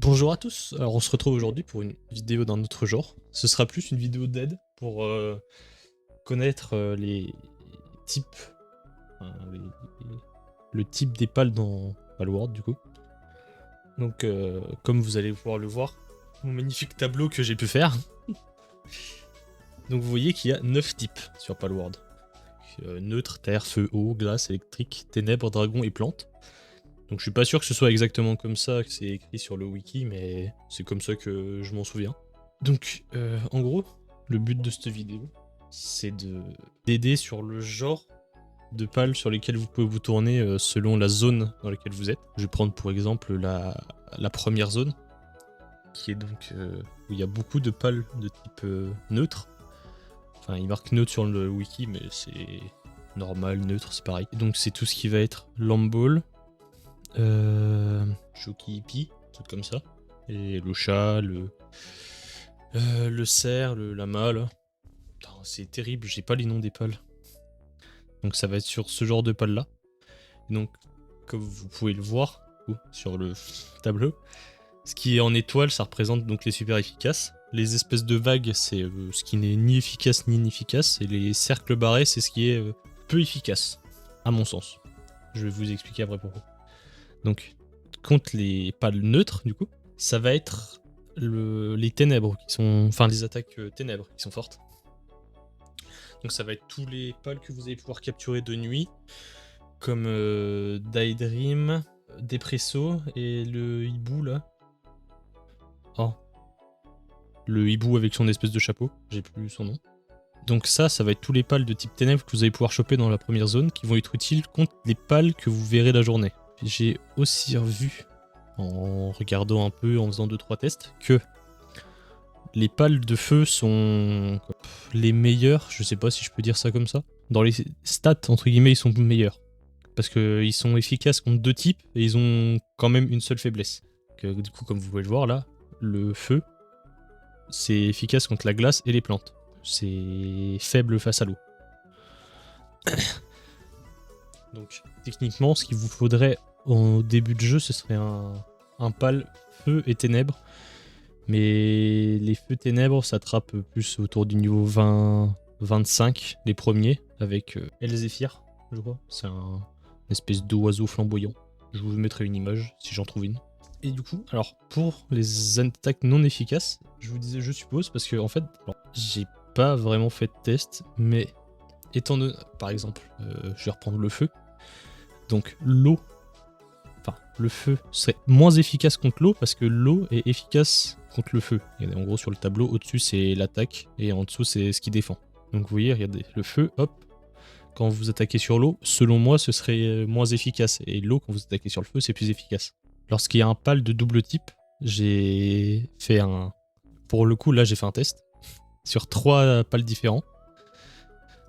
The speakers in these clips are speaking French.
Bonjour à tous, alors on se retrouve aujourd'hui pour une vidéo d'un autre genre. Ce sera plus une vidéo d'aide pour connaître les types, enfin, le type des pales dans Palworld du coup. Donc comme vous allez pouvoir le voir, mon magnifique tableau que j'ai pu faire. Donc vous voyez qu'il y a 9 types sur Palworld. Neutre, terre, feu, eau, glace, électrique, ténèbres, dragon et plantes. Donc je suis pas sûr que ce soit exactement comme ça que c'est écrit sur le wiki, mais c'est comme ça que je m'en souviens. Donc en gros, le but de cette vidéo, c'est d'aider sur le genre de pales sur lesquelles vous pouvez vous tourner selon la zone dans laquelle vous êtes. Je vais prendre pour exemple la première zone, qui est donc où il y a beaucoup de pales de type neutre. Enfin, il marque neutre sur le wiki, mais c'est normal, neutre, c'est pareil. Donc c'est tout ce qui va être Lamball, Shoki Hippie, truc comme ça. Et le chat, le cerf, le lama là. Putain, c'est terrible, j'ai pas les noms des pales. Donc ça va être sur ce genre de pales là. Donc comme vous pouvez le voir sur le tableau, ce qui est en étoile ça représente donc les super efficaces. Les espèces de vagues c'est ce qui n'est ni efficace ni inefficace. Et les cercles barrés c'est ce qui est peu efficace, à mon sens. Je vais vous expliquer après pourquoi. Donc contre les pales neutres du coup, ça va être les ténèbres qui sont. Enfin les attaques ténèbres qui sont fortes. Donc ça va être tous les pales que vous allez pouvoir capturer de nuit, comme Daedream, Depresso et le hibou là. Oh. Le hibou avec son espèce de chapeau, j'ai plus son nom. Donc ça va être tous les pales de type ténèbres que vous allez pouvoir choper dans la première zone, qui vont être utiles contre les pales que vous verrez la journée. J'ai aussi revu, en regardant un peu, en faisant 2-3 tests, que les pales de feu sont les meilleurs, je sais pas si je peux dire ça comme ça. Dans les stats, entre guillemets, ils sont meilleurs. Parce qu'ils sont efficaces contre deux types et ils ont quand même une seule faiblesse. Du coup, comme vous pouvez le voir là, le feu, c'est efficace contre la glace et les plantes. C'est faible face à l'eau. Donc, techniquement, ce qu'il vous faudrait au début de jeu, ce serait un pal feu et ténèbres. Mais les feux ténèbres s'attrapent plus autour du niveau 20-25, les premiers, avec Elzéphir, je crois. C'est une espèce d'oiseau flamboyant. Je vous mettrai une image si j'en trouve une. Et du coup, alors pour les attaques non efficaces, je vous disais je suppose, parce que en fait, j'ai pas vraiment fait de test, mais étant donné, par exemple, je vais reprendre le feu. Donc l'eau, enfin le feu serait moins efficace contre l'eau parce que l'eau est efficace contre le feu. Et en gros sur le tableau, au-dessus c'est l'attaque et en dessous c'est ce qui défend. Donc vous voyez, regardez, le feu, hop, quand vous attaquez sur l'eau, selon moi ce serait moins efficace. Et l'eau, quand vous attaquez sur le feu, c'est plus efficace. Lorsqu'il y a un pal de double type, j'ai fait un... Pour le coup, là j'ai fait un test sur 3 pales différents.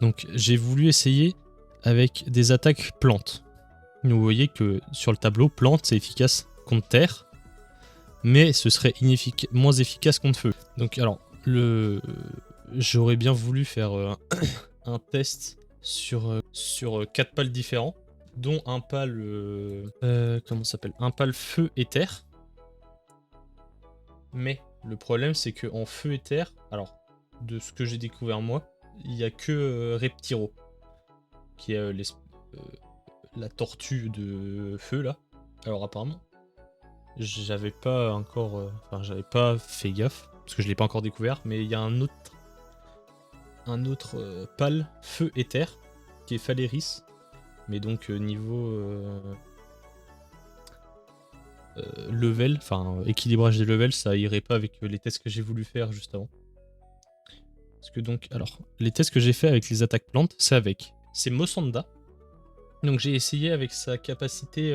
Donc j'ai voulu essayer avec des attaques plantes. Vous voyez que sur le tableau, plante c'est efficace contre terre, mais ce serait moins efficace contre feu. Donc alors, j'aurais bien voulu faire un test sur 4 pales différents, dont un pal, comment ça s'appelle, un pal feu et terre. Mais le problème c'est que en feu et terre, alors de ce que j'ai découvert moi, il y a que Reptiro, qui est la tortue de feu là. Alors apparemment, j'avais pas encore, j'avais pas fait gaffe parce que je l'ai pas encore découvert, mais il y a un autre pal feu et terre qui est Phaleris, mais donc niveau level, enfin équilibrage des levels, ça irait pas avec les tests que j'ai voulu faire juste avant. Parce que donc, alors, les tests que j'ai fait avec les attaques plantes, c'est Mossanda. Donc j'ai essayé avec sa capacité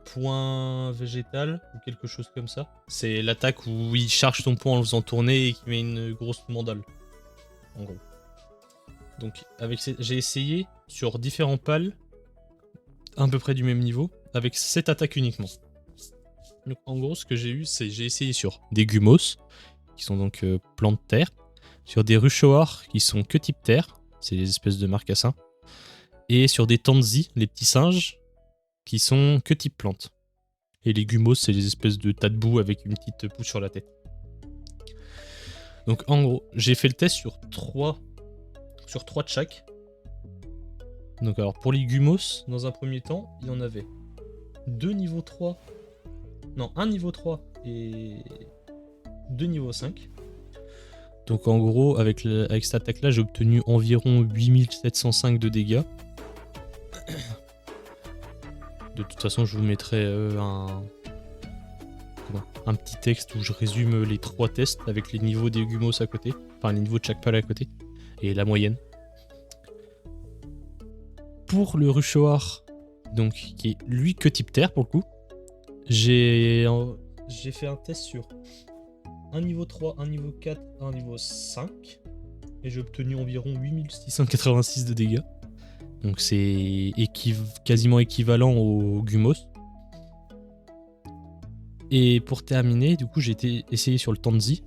point végétal ou quelque chose comme ça. C'est l'attaque où il charge ton point en le faisant tourner et qui met une grosse mandale. En gros. Donc j'ai essayé sur différents pals, à peu près du même niveau, avec cette attaque uniquement. Donc en gros ce que j'ai eu, c'est j'ai essayé sur des Gumos, qui sont donc plantes terre, sur des Rushoar qui sont que type terre, c'est des espèces de marcassins, et sur des Tanzi, les petits singes, qui sont que type plante. Et les gumos, c'est des espèces de tas de boue avec une petite pousse sur la tête. Donc en gros, j'ai fait le test sur 3 de chaque. Donc alors pour les gumos, dans un premier temps, il y en avait 2 niveau 3. Non, 1 niveau 3 et 2 niveau 5. Donc en gros, avec cette attaque-là, j'ai obtenu environ 8705 de dégâts. De toute façon, je vous mettrai un petit texte où je résume les 3 tests avec les niveaux des gumos à côté. Enfin, les niveaux de chaque pal à côté. Et la moyenne. Pour le Rushoar, donc qui est lui que type terre pour le coup, j'ai fait un test sur un niveau 3, un niveau 4, un niveau 5. Et j'ai obtenu environ 8686 de dégâts. Donc c'est quasiment équivalent au Gumos. Et pour terminer, du coup j'ai essayé sur le Tanzi,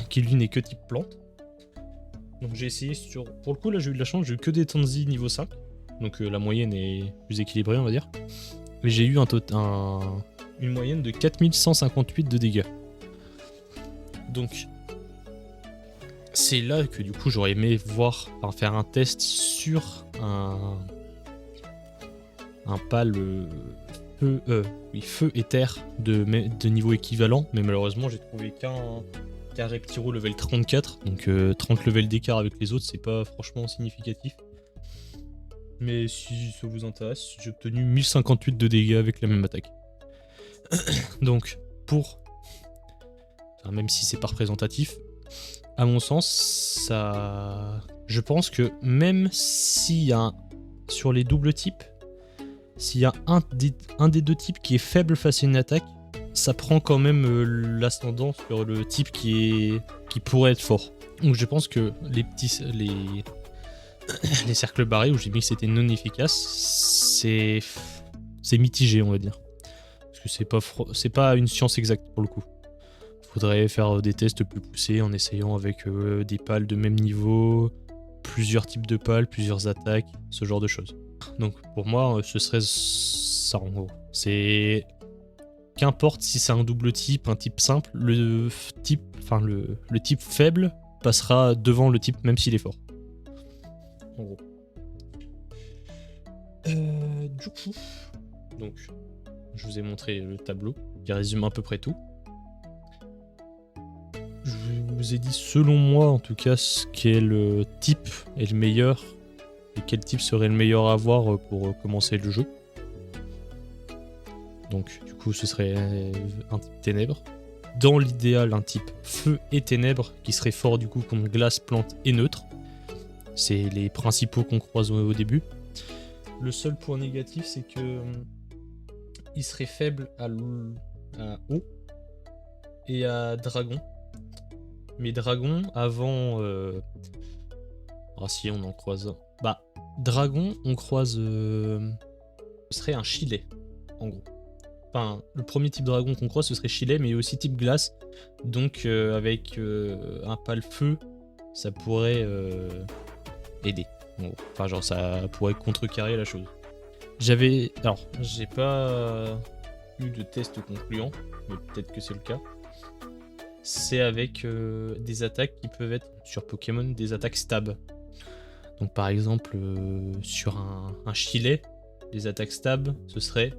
qui lui n'est que type plante. Donc j'ai essayé sur... Pour le coup là j'ai eu de la chance, j'ai eu que des Tanzi niveau 5. Donc la moyenne est plus équilibrée on va dire. Mais j'ai eu une moyenne de 4158 de dégâts. Donc c'est là que du coup j'aurais aimé faire un test sur un pal feu et terre de niveau équivalent, mais malheureusement j'ai trouvé qu'un Reptiro level 34, donc 30 level d'écart avec les autres, c'est pas franchement significatif. Mais si ça vous intéresse, j'ai obtenu 1058 de dégâts avec la même attaque. Donc même si c'est pas représentatif, à mon sens, je pense que même s'il y a sur les doubles types, s'il y a un des 2 types qui est faible face à une attaque, ça prend quand même l'ascendant sur le type qui pourrait être fort. Donc je pense que les cercles barrés où j'ai mis que c'était non efficace, c'est mitigé on va dire. Parce que c'est pas une science exacte pour le coup. Faudrait faire des tests plus poussés en essayant avec des pales de même niveau, plusieurs types de pales, plusieurs attaques, ce genre de choses. Donc pour moi, ce serait ça en gros. C'est qu'importe si c'est un double type, un type simple, le type faible passera devant le type même s'il est fort. En gros. Du coup, donc je vous ai montré le tableau qui résume à peu près tout. Je vous ai dit selon moi en tout cas ce qu'est le type est le meilleur et quel type serait le meilleur à avoir pour commencer le jeu. Donc du coup ce serait un type ténèbres. Dans l'idéal un type feu et ténèbres qui serait fort du coup contre glace, plante et neutre. C'est les principaux qu'on croise au début. Le seul point négatif c'est que il serait faible à eau et à dragon. Mais dragon avant... Ah si on en croise un. Bah dragon on croise... Ce serait un Chilet en gros. Enfin le premier type dragon qu'on croise ce serait Chilet mais aussi type glace. Donc avec un pal feu ça pourrait aider. En gros. Enfin genre ça pourrait contrecarrer la chose. J'ai pas eu de test concluant, mais peut-être que c'est le cas. C'est avec des attaques qui peuvent être sur Pokémon des attaques stab. Donc par exemple sur un Chilet, les attaques stab ce serait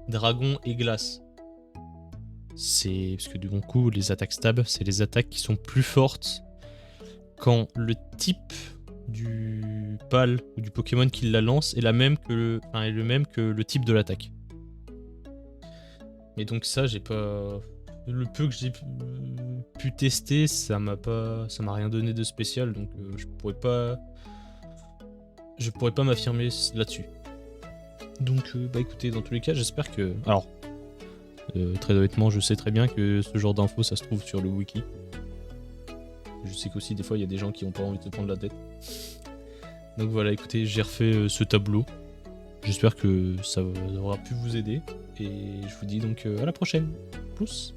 dragon et glace. C'est parce que du bon coup les attaques stab c'est les attaques qui sont plus fortes quand le type du pal ou du Pokémon qui la lance est le même que le type de l'attaque. Et donc ça j'ai pas... Le peu que j'ai pu tester, ça m'a rien donné de spécial, donc je pourrais pas m'affirmer là-dessus. Donc bah écoutez, dans tous les cas, j'espère que... Alors, très honnêtement, je sais très bien que ce genre d'infos, ça se trouve sur le wiki. Je sais qu'aussi, des fois, il y a des gens qui ont pas envie de se prendre la tête. Donc voilà, écoutez, j'ai refait ce tableau. J'espère que ça aura pu vous aider. Et je vous dis donc à la prochaine. Pouce.